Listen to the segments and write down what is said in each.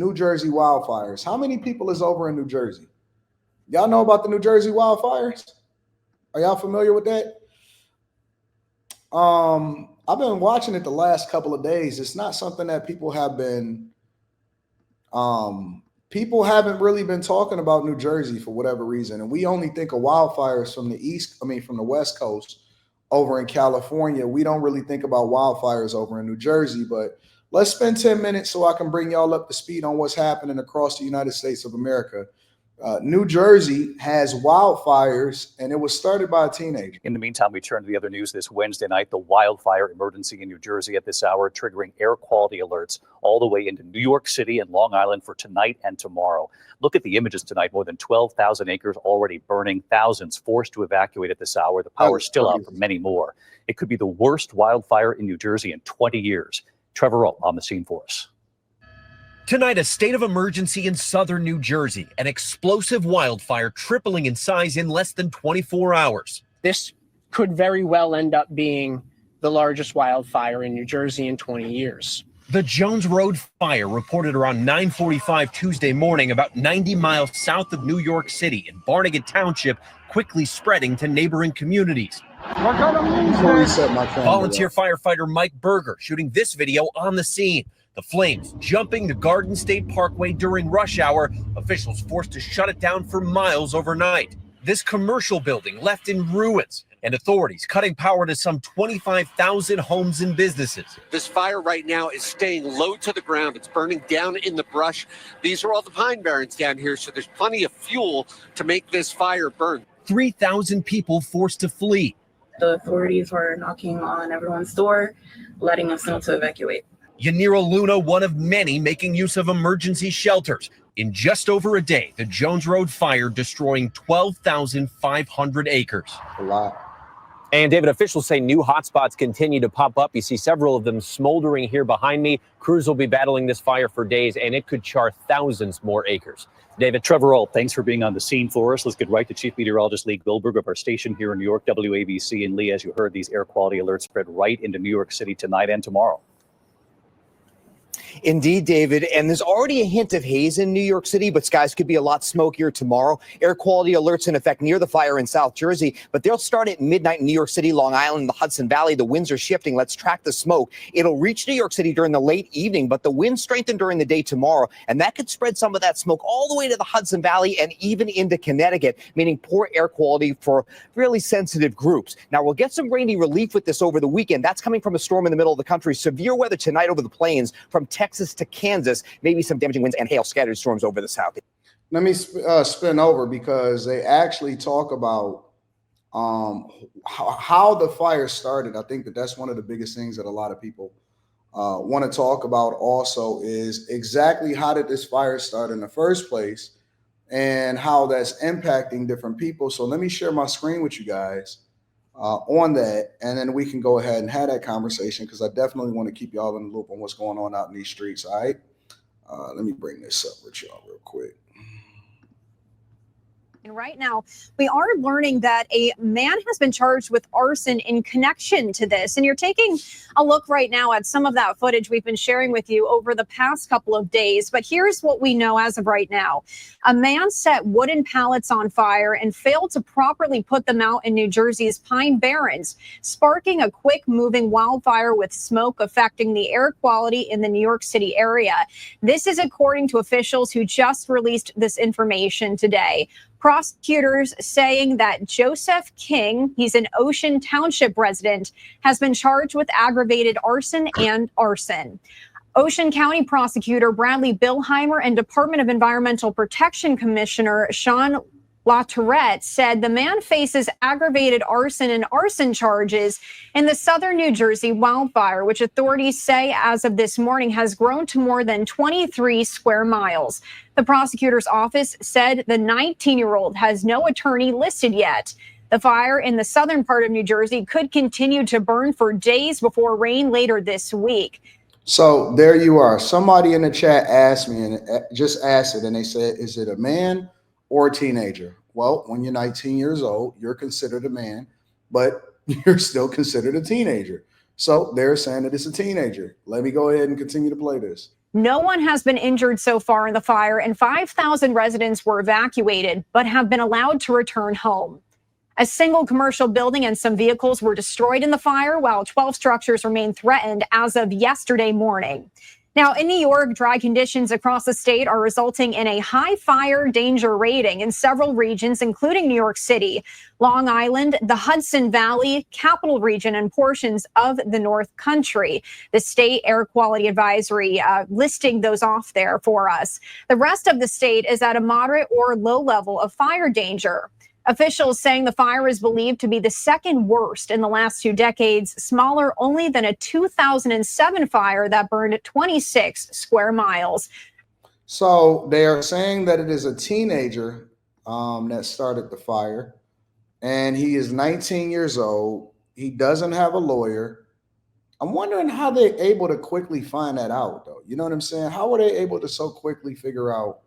New Jersey wildfires. How many people is over in New Jersey? Y'all know about the New Jersey wildfires? Are y'all familiar with that? I've been watching it the last couple of days. It's not something that people haven't really been talking about New Jersey for whatever reason. And we only think of wildfires from from the West Coast over in California. We don't really think about wildfires over in New Jersey, but let's spend 10 minutes so I can bring y'all up to speed on what's happening across the United States of America. New Jersey has wildfires, and it was started by a teenager. In the meantime, we turn to the other news this Wednesday night. The wildfire emergency in New Jersey at this hour, triggering air quality alerts all the way into New York City and Long Island for tonight and tomorrow. Look at the images tonight. More than 12,000 acres already burning, thousands forced to evacuate at this hour. The power is still out for many more. It could be the worst wildfire in New Jersey in 20 years. Trevor Roll on the scene for us. Tonight, a state of emergency in southern New Jersey, an explosive wildfire tripling in size in less than 24 hours. This could very well end up being the largest wildfire in New Jersey in 20 years. The Jones Road fire, reported around 9:45 Tuesday morning, about 90 miles south of New York City in Barnegat Township, quickly spreading to neighboring communities. Volunteer firefighter Mike Berger shooting this video on the scene. The flames jumping the Garden State Parkway during rush hour, officials forced to shut it down for miles overnight. This commercial building left in ruins, and authorities cutting power to some 25,000 homes and businesses. This fire right now is staying low to the ground. It's burning down in the brush. These are all the pine barrens down here, so there's plenty of fuel to make this fire burn. 3,000 people forced to flee. The authorities were knocking on everyone's door, letting us know to evacuate. Yanira Luna, one of many making use of emergency shelters. In just over a day, the Jones Road fire destroying 12,500 acres. A lot. And David, officials say new hotspots continue to pop up. You see several of them smoldering here behind me. Crews will be battling this fire for days, and it could char thousands more acres. David, Trevor Roll, thanks for being on the scene for us. Let's get right to Chief Meteorologist Lee Goldberg of our station here in New York, WABC. And Lee, as you heard, these air quality alerts spread right into New York City tonight and tomorrow. Indeed, David. And there's already a hint of haze in New York City, but skies could be a lot smokier tomorrow. Air quality alerts in effect near the fire in South Jersey, but they'll start at midnight in New York City, Long Island, the Hudson Valley. The winds are shifting. Let's track the smoke. It'll reach New York City during the late evening, but the winds strengthen during the day tomorrow, and that could spread some of that smoke all the way to the Hudson Valley and even into Connecticut, meaning poor air quality for really sensitive groups. Now, we'll get some rainy relief with this over the weekend. That's coming from a storm in the middle of the country. Severe weather tonight over the plains from Texas to Kansas, maybe some damaging winds and hail, scattered storms over the south. Let me spin over because they actually talk about how the fire started. I think that's one of the biggest things that a lot of people want to talk about also is exactly how did this fire start in the first place and how that's impacting different people. So let me share my screen with you guys on that, and then we can go ahead and have that conversation because I definitely want to keep y'all in the loop on what's going on out in these streets. All right, let me bring this up with y'all real quick. Right now, we are learning that a man has been charged with arson in connection to this. And you're taking a look right now at some of that footage we've been sharing with you over the past couple of days. But here's what we know as of right now. A man set wooden pallets on fire and failed to properly put them out in New Jersey's Pine Barrens, sparking a quick moving wildfire with smoke affecting the air quality in the New York City area. This is according to officials who just released this information today. Prosecutors saying that Joseph King, he's an Ocean Township resident, has been charged with aggravated arson and arson. Ocean County Prosecutor Bradley Billheimer and Department of Environmental Protection Commissioner Sean LaTourette said the man faces aggravated arson and arson charges in the southern New Jersey wildfire, which authorities say as of this morning has grown to more than 23 square miles. The prosecutor's office said the 19-year-old has no attorney listed yet. The fire in the southern part of New Jersey could continue to burn for days before rain later this week. So there you are. Somebody in the chat asked me and just asked it, and they said, is it a man or a teenager? Well, when you're 19 years old, you're considered a man, but you're still considered a teenager. So they're saying that it's a teenager. Let me go ahead and continue to play this. No one has been injured so far in the fire, and 5,000 residents were evacuated but have been allowed to return home. A single commercial building and some vehicles were destroyed in the fire, while 12 structures remain threatened as of yesterday morning. Now, in New York, dry conditions across the state are resulting in a high fire danger rating in several regions, including New York City, Long Island, the Hudson Valley, Capital Region, and portions of the North Country. The state air quality advisory listing those off there for us. The rest of the state is at a moderate or low level of fire danger. Officials saying the fire is believed to be the second worst in the last 2 decades, smaller only than a 2007 fire that burned 26 square miles. So they are saying that it is a teenager that started the fire, and he is 19 years old. He doesn't have a lawyer. I'm wondering how they're able to quickly find that out, though. You know what I'm saying? How were they able to so quickly figure out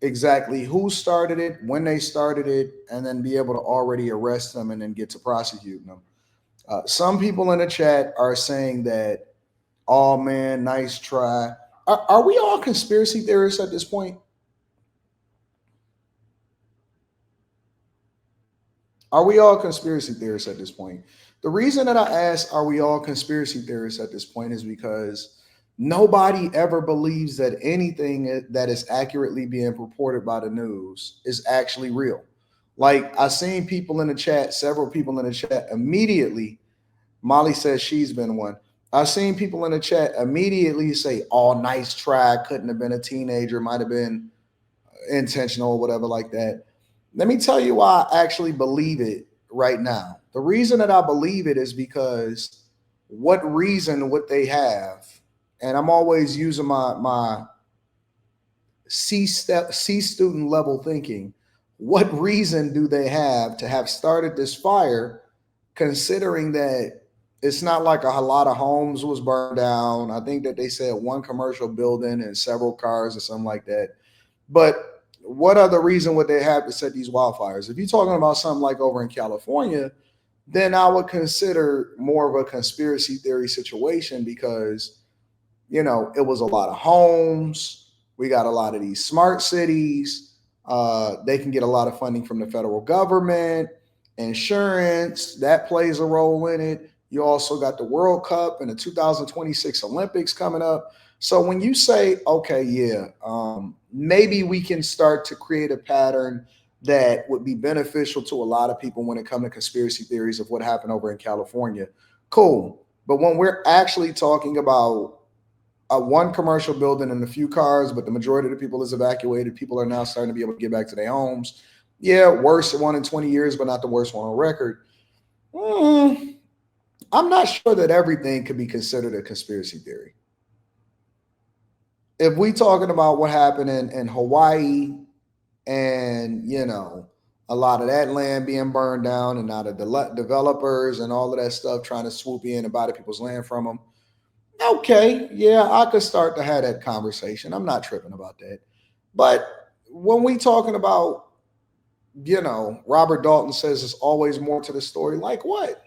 exactly who started it, when they started it, and then be able to already arrest them and then get to prosecuting them? Some people in the chat are saying that, oh man, nice try. Are we all conspiracy theorists at this point? Are we all conspiracy theorists at this point? The reason that I ask, are we all conspiracy theorists at this point, is because nobody ever believes that anything that is accurately being reported by the news is actually real. Like, I seen people in the chat, several people in the chat immediately. Molly says she's been one. I've seen people in the chat immediately say, oh, nice try. Couldn't have been a teenager. Might have been intentional or whatever like that. Let me tell you why I actually believe it right now. The reason that I believe it is because what reason would they have? And I'm always using my C student level thinking. What reason do they have to have started this fire, considering that it's not like a lot of homes was burned down? I think that they said one commercial building and several cars or something like that. But what other reason would they have to set these wildfires? If you're talking about something like over in California, then I would consider more of a conspiracy theory situation, because it was a lot of homes. We got a lot of these smart cities. They can get a lot of funding from the federal government, insurance, that plays a role in it. You also got the World Cup and the 2026 Olympics coming up. So when you say, okay, yeah, maybe we can start to create a pattern that would be beneficial to a lot of people when it comes to conspiracy theories of what happened over in California, cool. But when we're actually talking about one commercial building and a few cars, but the majority of the people is evacuated, people are now starting to be able to get back to their homes. Yeah, worst one in 20 years, but not the worst one on record. I'm not sure that everything could be considered a conspiracy theory. If we talking about what happened in Hawaii, and a lot of that land being burned down, and now the developers and all of that stuff trying to swoop in and buy the people's land from them, okay, yeah, I could start to have that conversation. I'm not tripping about that. But when we talking about, Robert Dalton says there's always more to the story, like what?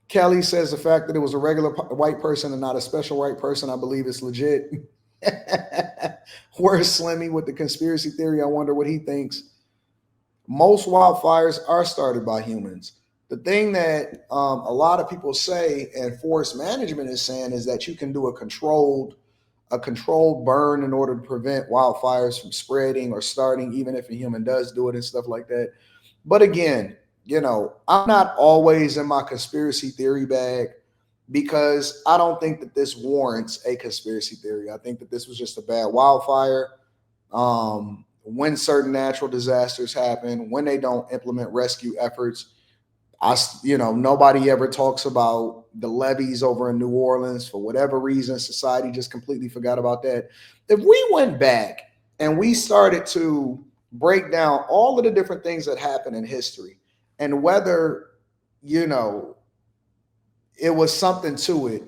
Kelly says the fact that it was a regular white person and not a special white person, I believe it's legit. Where's Slimmy with the conspiracy theory? I wonder what he thinks. Most wildfires are started by humans. The thing that a lot of people say, and forest management is saying, is that you can do a controlled burn in order to prevent wildfires from spreading or starting, even if a human does do it and stuff like that. But again, I'm not always in my conspiracy theory bag, because I don't think that this warrants a conspiracy theory. I think that this was just a bad wildfire. When certain natural disasters happen, when they don't implement rescue efforts, nobody ever talks about the levees over in New Orleans. For whatever reason, society just completely forgot about that. If we went back and we started to break down all of the different things that happened in history, and whether, it was something to it,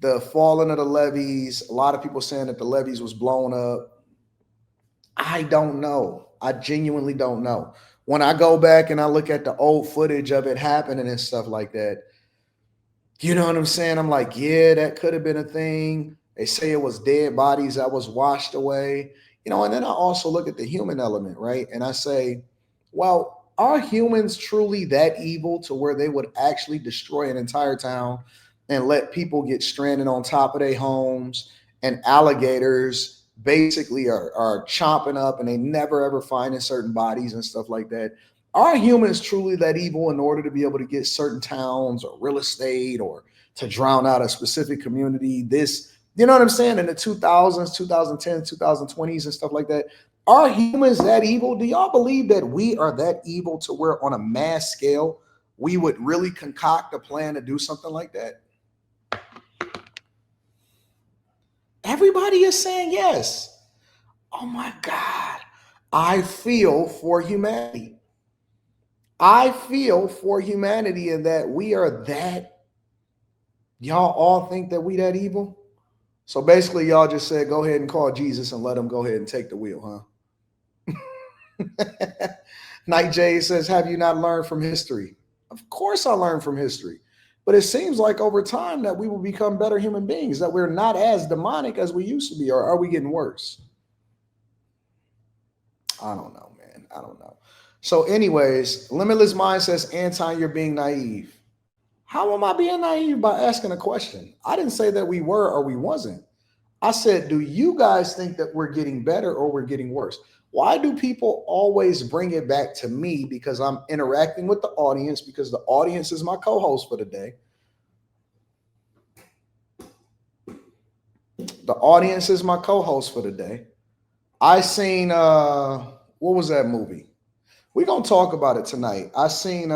the falling of the levees, a lot of people saying that the levees was blown up. I don't know. I genuinely don't know. When I go back and I look at the old footage of it happening and stuff like that, You know what I'm saying? I'm like, yeah, that could have been a thing. They say it was dead bodies that was washed away, and then I also look at the human element, right? And I say, well, are humans truly that evil to where they would actually destroy an entire town and let people get stranded on top of their homes, and alligators basically are chomping up and they never ever finding certain bodies and stuff like that? Are humans truly that evil in order to be able to get certain towns or real estate or to drown out a specific community? This, you know what I'm saying? In the 2000s, 2010s, 2020s and stuff like that. Are humans that evil? Do y'all believe that we are that evil to where on a mass scale, we would really concoct a plan to do something like that? Everybody is saying yes. Oh my God. I feel for humanity. I feel for humanity in that we are that. Y'all all think that we that evil? So basically, y'all just said, go ahead and call Jesus and let him go ahead and take the wheel, huh? Night Jade says, have you not learned from history? Of course I learned from history. But it seems like over time that we will become better human beings, that we're not as demonic as we used to be, or are we getting worse? I don't know, man. I don't know. So anyways, Limitless Mind says, Anton, you're being naive. How am I being naive by asking a question? I didn't say that we were or we wasn't. I said, do you guys think that we're getting better or we're getting worse? Why do people always bring it back to me? Because I'm interacting with the audience, because the audience is my co-host for the day. The audience is my co-host for the day. I seen, what was that movie? We're going to talk about it tonight. I seen